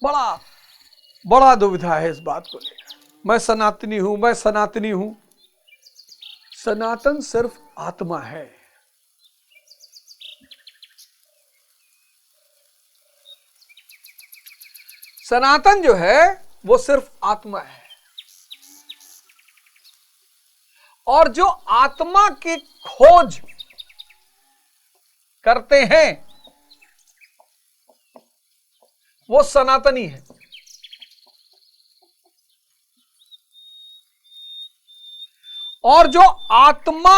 बड़ा बड़ा दुविधा है इस बात को लेकर। मैं सनातनी हूं, मैं सनातनी हूं। सनातन सिर्फ आत्मा है। सनातन जो है वो सिर्फ आत्मा है, और जो आत्मा की खोज करते हैं वो सनातनी है। और जो आत्मा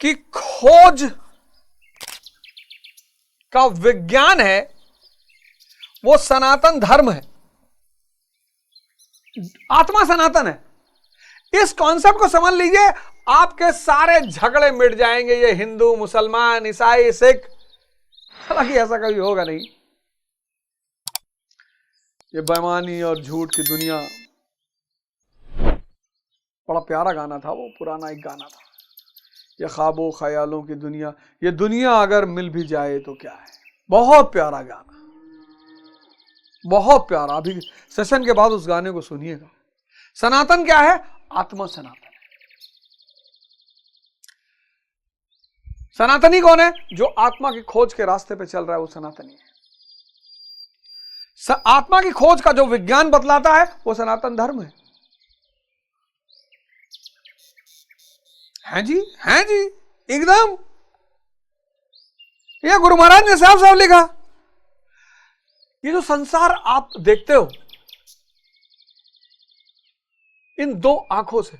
की खोज का विज्ञान है वो सनातन धर्म है। आत्मा सनातन है। इस कॉन्सेप्ट को समझ लीजिए, आपके सारे झगड़े मिट जाएंगे। ये हिंदू, मुसलमान, ईसाई, सिख, हालांकि ऐसा कभी होगा नहीं। ये बेईमानी और झूठ की दुनिया, बड़ा प्यारा गाना था वो, पुराना एक गाना था, ये ख्वाबों ख्यालों की दुनिया, ये दुनिया अगर मिल भी जाए तो क्या है। बहुत प्यारा गाना, बहुत प्यारा। अभी सेशन के बाद उस गाने को सुनिएगा। सनातन क्या है? आत्मा सनातन है। सनातनी कौन है? जो आत्मा की खोज के रास्ते पे चल रहा है वो सनातनी है। आत्मा की खोज का जो विज्ञान बतलाता है वो सनातन धर्म है। हैं जी, हैं जी, एकदम। ये गुरु महाराज ने साफ साफ लिखा। ये जो संसार आप देखते हो इन दो आंखों से,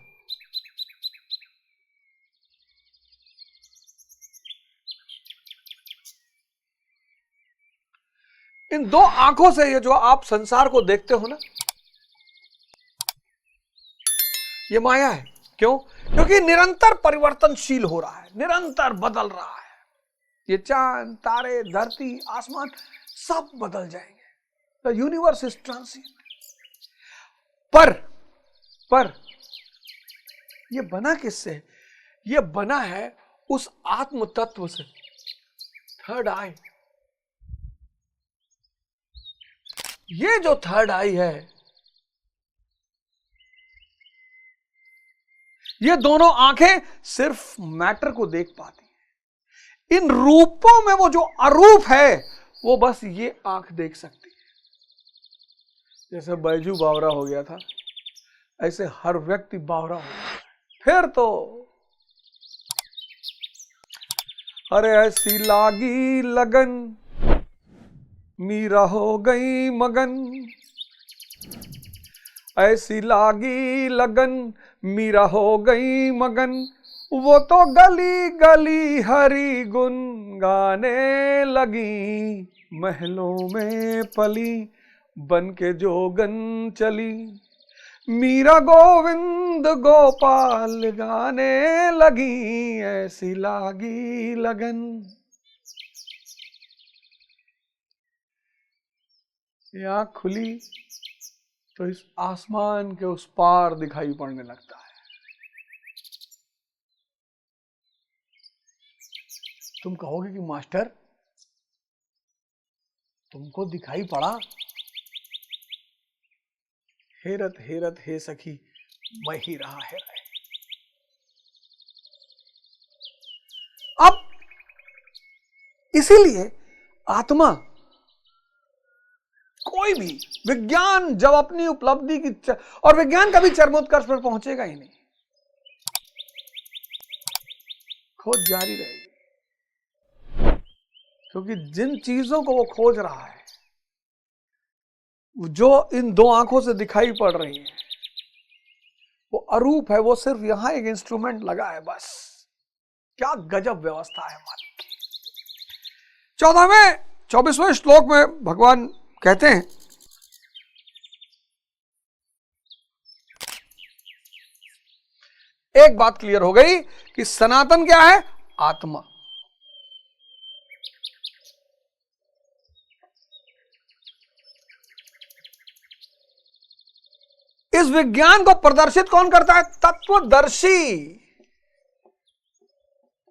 इन दो आंखों से ये जो आप संसार को देखते हो ना, ये माया है। क्यों? क्योंकि निरंतर परिवर्तनशील हो रहा है, निरंतर बदल रहा है। ये चांद, तारे, धरती, आसमान सब बदल जाएंगे। The universe is transient. पर ये बना किससे? ये बना है उस आत्म तत्व से, थर्ड आई। ये जो थर्ड आई है, ये दोनों आंखें सिर्फ मैटर को देख पाती हैं। इन रूपों में वो जो अरूप है वो बस ये आंख देख सकती है। जैसे बैजू बावरा हो गया था, ऐसे हर व्यक्ति बावरा हो गया। फिर तो अरे ऐसी लागी लगन, मीरा हो गई मगन। ऐसी लागी लगन, मीरा हो गई मगन। वो तो गली गली हरि गुन गाने लगी। महलों में पली बन के जोगन चली। मीरा गोविंद गोपाल गाने लगी। ऐसी लागी लगन। ये आँख खुली तो इस आसमान के उस पार दिखाई पड़ने लगता है। तुम कहोगे कि मास्टर तुमको दिखाई पड़ा? हेरत हेरत हे सखी मैं ही रहा है। अब इसीलिए आत्मा, कोई भी विज्ञान जब अपनी उपलब्धि की, और विज्ञान कभी चरमोत्कर्ष पर पहुंचेगा ही नहीं, खोज जारी रहेगी। क्योंकि जिन चीजों को वो खोज रहा है, जो इन दो आंखों से दिखाई पड़ रही है, वो अरूप है। वो सिर्फ यहां एक इंस्ट्रूमेंट लगा है बस। क्या गजब व्यवस्था है मालिक की। 24वें श्लोक में भगवान कहते हैं, एक बात क्लियर हो गई कि सनातन क्या है? आत्मा। इस विज्ञान को प्रदर्शित कौन करता है? तत्वदर्शी।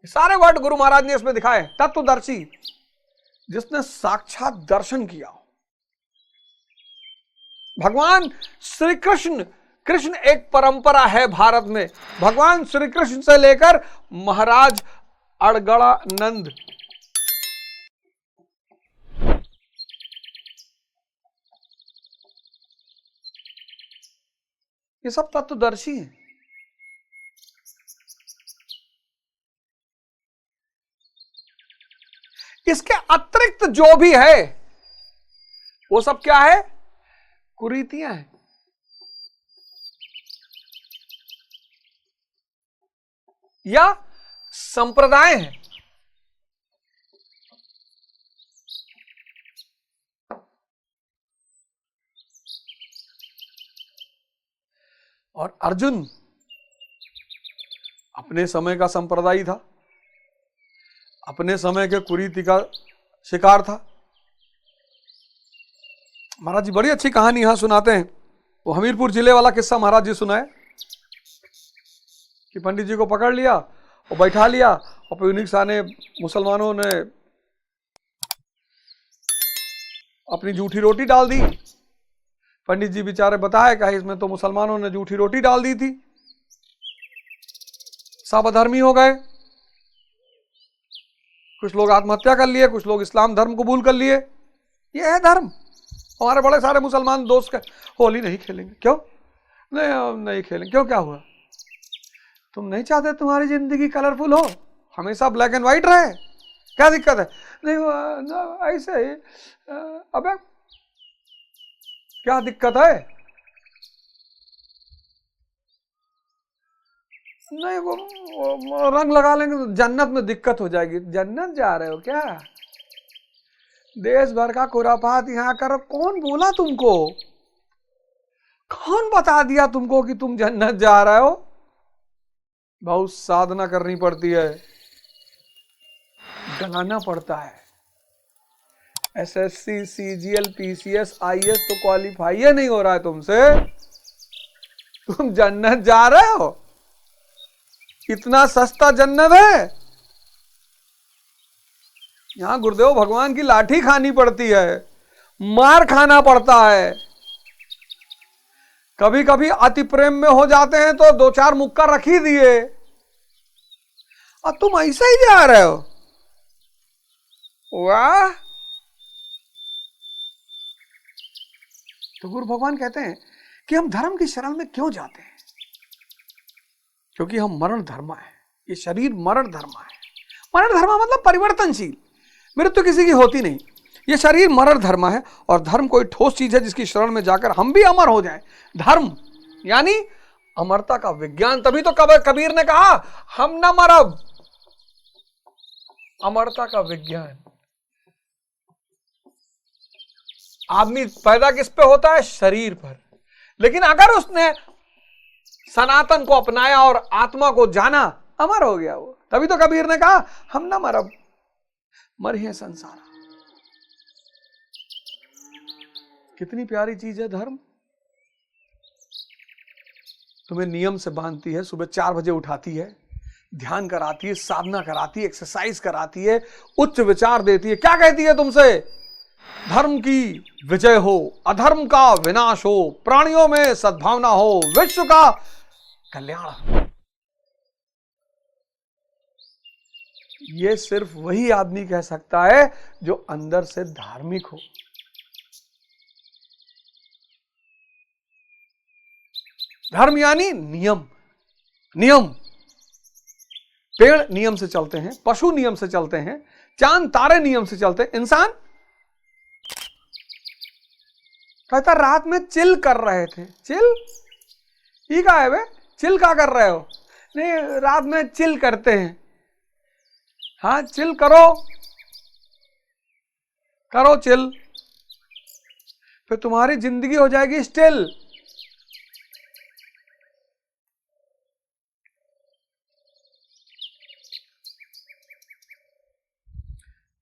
सारे वर्ड गुरु महाराज ने इसमें दिखाए। तत्वदर्शी, जिसने साक्षात दर्शन किया। भगवान श्री कृष्ण, कृष्ण एक परंपरा है भारत में। भगवान श्री कृष्ण से लेकर महाराज अड़गड़ानंद, ये सब तत्वदर्शी हैं। इसके अतिरिक्त जो भी है वो सब क्या है? कुरीतियां हैं। या संप्रदाय हैं। और अर्जुन अपने समय का संप्रदायी था, अपने समय के कुरीति का शिकार था। महाराज जी बड़ी अच्छी कहानी यहां सुनाते हैं। वो हमीरपुर जिले वाला किस्सा महाराज जी सुनाए कि पंडित जी को पकड़ लिया और बैठा लिया और प्यूनिक शाह ने, मुसलमानों ने अपनी जूठी रोटी डाल दी। पंडित जी बेचारे बताए कहा इसमें तो मुसलमानों ने जूठी रोटी डाल दी थी, सब अधर्मी हो गए। कुछ लोग आत्महत्या कर लिए, कुछ लोग इस्लाम धर्म कबूल कर लिए। ये है धर्म। हमारे बड़े सारे मुसलमान दोस्त का होली नहीं खेलेंगे। क्यों नहीं खेलेंगे? क्यों, क्या हुआ? तुम नहीं चाहते तुम्हारी जिंदगी कलरफुल हो, हमेशा ब्लैक एंड व्हाइट रहे? क्या दिक्कत है? नहीं ऐसे ही। अबे क्या दिक्कत है? नहीं वो रंग लगा लेंगे तो जन्नत में दिक्कत हो जाएगी। जन्नत जा रहे हो क्या? देश भर का खुरापात यहां करो। कौन बोला तुमको? कौन बता दिया तुमको कि तुम जन्नत जा रहे हो? बहुत साधना करनी पड़ती है, गलाना पड़ता है। एसएससी, सीजीएल, पीसीएस, आईएएस तो क्वालिफाई नहीं हो रहा है तुमसे, तुम जन्नत जा रहे हो? इतना सस्ता जन्नत है? यहां गुरुदेव भगवान की लाठी खानी पड़ती है, मार खाना पड़ता है। कभी कभी अति प्रेम में हो जाते हैं तो दो चार मुक्का रख ही दिए, और तुम ऐसे ही जा रहे हो। वाह! तो गुरु भगवान कहते हैं कि हम धर्म की शरण में क्यों जाते हैं? क्योंकि हम मरण धर्मा है। ये शरीर मरण धर्मा है। मरण धर्मा मतलब परिवर्तनशील, मृत्यु किसी की होती नहीं। ये शरीर मरण धर्मा है, और धर्म कोई ठोस चीज है जिसकी शरण में जाकर हम भी अमर हो जाएं। धर्म यानी अमरता का विज्ञान। तभी तो कबीर ने कहा हम न मरब, अमरता का विज्ञान। आदमी पैदा किस पे होता है? शरीर पर। लेकिन अगर उसने सनातन को अपनाया और आत्मा को जाना, अमर हो गया वो। तभी तो कबीर ने कहा हम ना मरब, मरिए संसार। कितनी प्यारी चीज है धर्म। तुम्हें नियम से बांधती है, सुबह 4 बजे उठाती है, ध्यान कराती है, साधना कराती है, एक्सरसाइज कराती है, उच्च विचार देती है। क्या कहती है तुमसे? धर्म की विजय हो, अधर्म का विनाश हो, प्राणियों में सद्भावना हो, विश्व का कल्याण। ये सिर्फ वही आदमी कह सकता है जो अंदर से धार्मिक हो। धर्म यानी नियम। नियम, पेड़ नियम से चलते हैं, पशु नियम से चलते हैं, चांद तारे नियम से चलते हैं। इंसान कहता रात में चिल कर रहे थे। चिल ही का है वे? चिल का कर रहे हो? नहीं, रात में चिल करते हैं। हाँ, चिल करो, करो चिल, फिर तुम्हारी जिंदगी हो जाएगी स्टिल।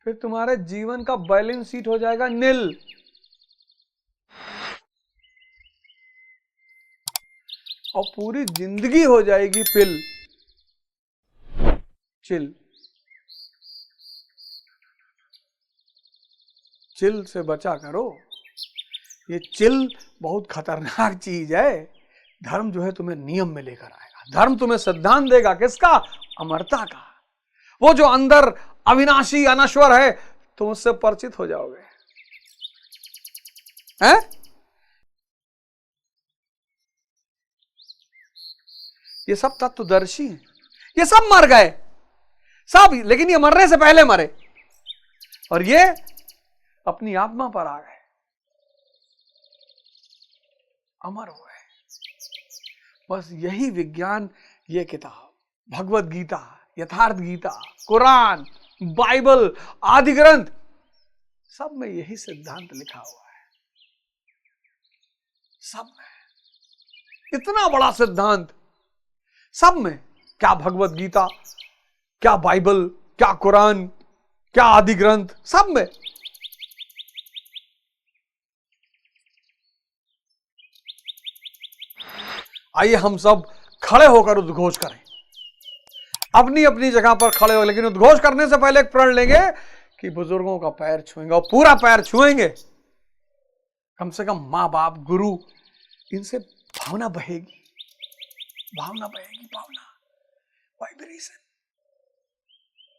फिर तुम्हारे जीवन का बैलेंस शीट हो जाएगा नील। और पूरी जिंदगी हो जाएगी पिल, चिल। चिल से बचा करो। ये चिल बहुत खतरनाक चीज है। धर्म जो है तुम्हें नियम में लेकर आएगा। धर्म तुम्हें सिद्धांत देगा, किसका? अमरता का। वो जो अंदर अविनाशी अनश्वर है, तुम उससे परिचित हो जाओगे। हैं? ये सब तत्वदर्शी हैं। ये सब मर गए सब, लेकिन ये मरने से पहले मरे और ये अपनी आत्मा पर आ गए, अमर हो गए। बस यही विज्ञान, ये किताब, भगवत गीता, यथार्थ गीता, कुरान, बाइबल, आदि ग्रंथ, सब में यही सिद्धांत लिखा हुआ है। सब में इतना बड़ा सिद्धांत, सब में। क्या भगवत गीता, क्या बाइबल, क्या कुरान, क्या आदि ग्रंथ, सब में। आइए हम सब खड़े होकर उद्घोष करें, अपनी अपनी जगह पर खड़े हो। लेकिन उद्घोष करने से पहले एक प्रण लेंगे कि बुजुर्गों का पैर छुएंगे और पूरा पैर छुएंगे। कम से कम माँ बाप, गुरु, इनसे भावना बहेगी, भावना बहेगी, भावना, वाइब्रेशन।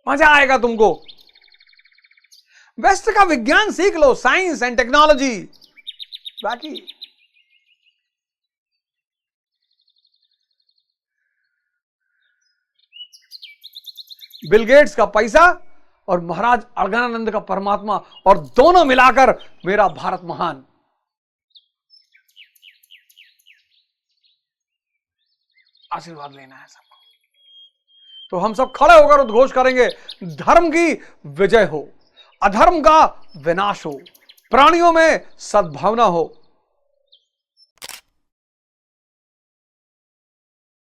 मजा आएगा तुमको। वेस्ट का विज्ञान सीख लो, साइंस एंड टेक्नोलॉजी। बाकी बिल गेट्स का पैसा और महाराज अगनानंद का परमात्मा, और दोनों मिलाकर मेरा भारत महान। आशीर्वाद लेना है सबको। तो हम सब खड़े होकर उद्घोष करेंगे, धर्म की विजय हो, अधर्म का विनाश हो, प्राणियों में सद्भावना हो,